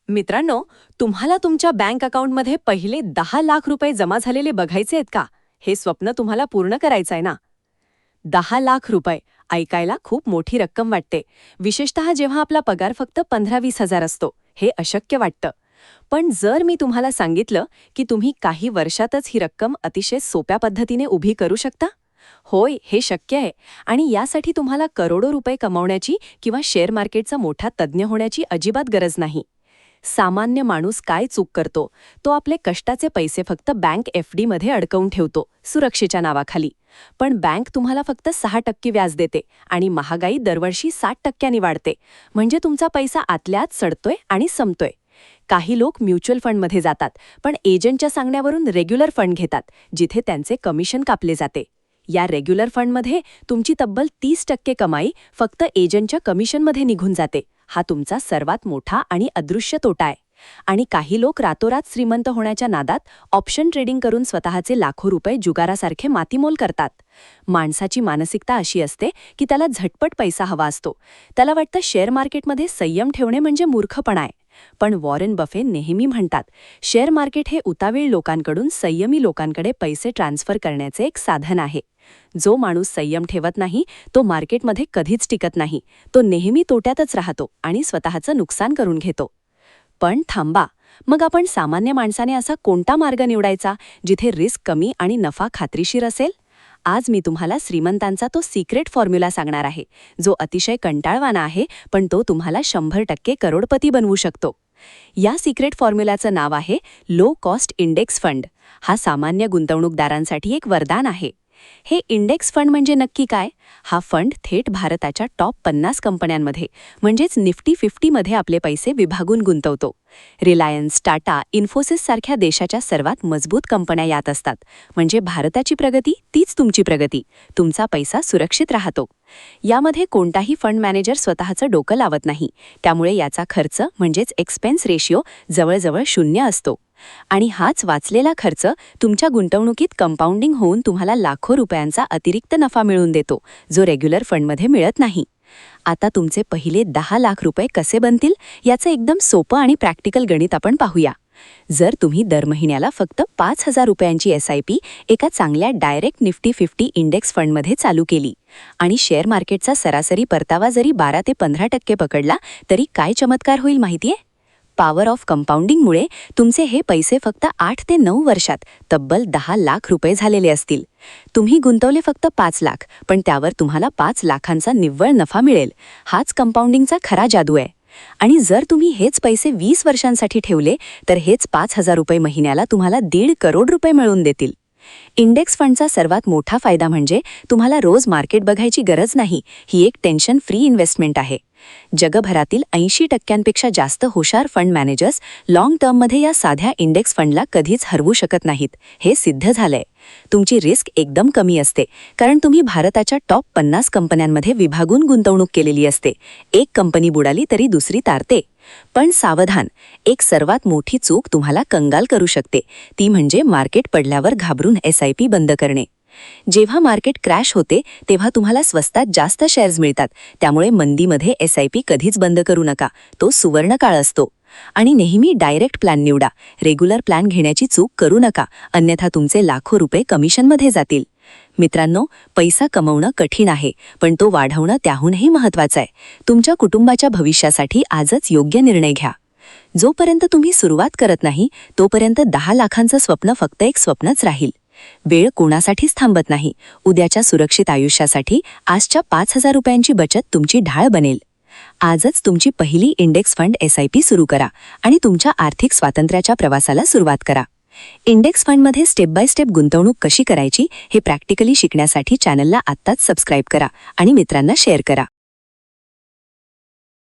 मित्रांनो, तुम्हाला तुमच्या बँक अकाउंटमध्ये पहिले 10 लाख रुपये जमा झालेले बघायचे आहेत का? हे स्वप्न तुम्हाला पूर्ण करायचं आहे ना? 10 लाख रुपये ऐकायला खूप मोठी रक्कम वाटते, विशेषतः जेव्हा आपला पगार फक्त 15-20 हजार असतो. हे अशक्य वाटतं. पण जर मी तुम्हाला सांगितलं की तुम्ही काही वर्षातच ही रक्कम अतिशय सोप्या पद्धतीने उभी करू शकता? होय, हे शक्य आहे. आणि यासाठी तुम्हाला करोडो रुपये कमावण्याची किंवा शेअर मार्केटचा मोठा तज्ज्ञ होण्याची अजिबात गरज नाही. सामान्य माणूस काय चूक करतो, तो आपले कष्टाचे पैसे फक्त बँक FD मध्ये अडकवून ठेवतो, सुरक्षेच्या नावाखाली. पण बँक तुम्हाला फक्त 6% व्याज देते आणि महागाई दरवर्षी 60%नी वाढते. म्हणजे तुमचा पैसा आतल्यात सडतोय आणि संपतोय. काही लोक म्युच्युअल फंडमध्ये जातात, पण एजंटच्या सांगण्यावरून रेग्युलर फंड घेतात, जिथे त्यांचे कमिशन कापले जाते. या रेग्युलर फंडमध्ये तुमची तब्बल 30% कमाई फक्त एजंटच्या कमिशनमध्ये निघून जाते. हा तुमचा सर्वात मोठा आणि अदृश्य तोटा आहे. आणि काही लोक रातोरात श्रीमंत होण्याच्या नादात ऑप्शन ट्रेडिंग करून स्वतःचे लाखो रुपये जुगारासारखे मातीमोल करतात. माणसाची मानसिकता अशी असते की त्याला झटपट पैसा हवा असतो. त्याला वाटतं शेअर मार्केटमध्ये संयम ठेवणे म्हणजे मूर्खपणा आहे. पण वॉरेन बफे नेहमी म्हणतात, शेअर मार्केट हे उतावीळ लोकांकडून संयमी लोकांकडे पैसे ट्रान्सफर करण्याचे एक साधन आहे. जो माणूस संयम ठेवत नाही तो मार्केटमध्ये कधीच टिकत नाही. तो नेहमी तोट्यातच राहतो आणि स्वतःचं नुकसान करून घेतो. पण थांबा, मग आपण सामान्य माणसाने असा कोणता मार्ग निवडायचा जिथे रिस्क कमी आणि नफा खात्रीशीर असेल? आज मी तुम्हाला श्रीमंतांचा तो सिक्रेट फॉर्म्युला सांगणार आहे, जो अतिशय कंटाळवाणा आहे, पण तो तुम्हाला 100% करोडपती बनवू शकतो. या सिक्रेट फॉर्म्युलाचं नाव आहे लो कॉस्ट इंडेक्स फंड. हा सामान्य गुंतवणूकदारांसाठी एक वरदान आहे. हे इंडेक्स फंड म्हणजे नक्की काय? हा फंड थेट भारताच्या टॉप 50 कंपन्यांमध्ये म्हणजेच निफ्टी 50 मध्ये आपले पैसे विभागून गुंतवतो. रिलायन्स, टाटा, इन्फोसिस सारख्या देशाच्या सर्वात मजबूत कंपन्या यात असतात. म्हणजे भारताची प्रगती तीच तुमची प्रगती. तुमचा पैसा सुरक्षित राहतो. यामध्ये कोणताही फंड मॅनेजर स्वतःचं डोकं लावत नाही. त्यामुळे याचा खर्च म्हणजेच एक्सपेन्स रेशिओ जवळजवळ 0 असतो. आणि हाच वाचलेला खर्च तुमच्या गुंतवणुकीत कंपाऊंडिंग होऊन तुम्हाला लाखो रुपयांचा अतिरिक्त नफा मिळवून देतो, जो रेग्युलर फंडमध्ये मिळत नाही. आता तुमचे पहिले 10 लाख रुपये कसे बनतील याचं एकदम सोपं आणि प्रॅक्टिकल गणित आपण पाहूया. जर तुम्ही दर महिन्याला फक्त 5,000 रुपयांची SIP एका चांगल्या डायरेक्ट निफ्टी 50 इंडेक्स फंडमध्ये चालू केली आणि शेअर मार्केटचा सरासरी परतावा जरी 12 ते 15% पकडला तरी काय चमत्कार होईल माहितीये? पॉवर ऑफ कंपाऊंडिंगमुळे तुमचे हे पैसे फक्त 8 ते 9 वर्षात तब्बल 10 लाख रुपये झालेले असतील. तुम्ही गुंतवले फक्त 5 लाख, पण त्यावर तुम्हाला 5 लाखांचा निव्वळ नफा मिळेल. हाच कंपाऊंडिंगचा खरा जादू आहे. आणि जर तुम्ही हेच पैसे 20 वर्षांसाठी ठेवले तर हेच 5,000 रुपये महिन्याला तुम्हाला 1.5 करोड रुपये मिळवून देतील. इंडेक्स फंडचा सर्वात मोठा फायदा म्हणजे तुम्हाला रोज मार्केट बघायची गरज नाही. ही एक टेन्शन फ्री इन्व्हेस्टमेंट आहे. जगभरातील 80%पेक्षा जास्त हुशार फंड मॅनेजर्स लॉंग टर्ममध्ये या साध्या इंडेक्स फंडला कधीच हरवू शकत नाहीत. हे सिद्ध झालंय. तुमची रिस्क एकदम कमी असते, कारण तुम्ही भारताच्या टॉप 50 कंपन्यांमध्ये विभागून गुंतवणूक केलेली असते. एक कंपनी बुडाली तरी दुसरी तारते. पण सावधान, एक सर्वात मोठी चूक तुम्हाला कंगाल करू शकते. ती म्हणजे मार्केट पडल्यावर घाबरून SIP बंद करणे. जेव्हा मार्केट क्रॅश होते तेव्हा तुम्हाला स्वस्तात जास्त शेअर्स मिळतात. त्यामुळे मंदीमध्ये SIP कधीच बंद करू नका. तो सुवर्ण काळ असतो. आणि नेहमी डायरेक्ट प्लॅन निवडा. रेग्युलर प्लॅन घेण्याची चूक करू नका, अन्यथा तुमचे लाखो रुपये कमिशनमध्ये जातील. मित्रांनो, पैसा कमवणं कठीण आहे, पण तो वाढवणं त्याहूनही महत्त्वाचं आहे. तुमच्या कुटुंबाच्या भविष्यासाठी आजच योग्य निर्णय घ्या. जोपर्यंत तुम्ही सुरुवात करत नाही तोपर्यंत 10 लाखांचं स्वप्न फक्त एक स्वप्नच राहील. वेळ कोणासाठीच थांबत नाही. उद्याच्या सुरक्षित आयुष्यासाठी आजच्या 5,000 रुपयांची बचत तुमची ढाळ बनेल. आजच तुमची पहिली इंडेक्स फंड SIP सुरू करा आणि तुमच्या आर्थिक स्वातंत्र्याच्या प्रवासाला सुरुवात करा. इंडेक्स फंडमध्ये स्टेप बाय स्टेप गुंतवणूक कशी करायची हे प्रॅक्टिकली शिकण्यासाठी चॅनलला आत्ताच सबस्क्राईब करा आणि मित्रांना शेअर करा.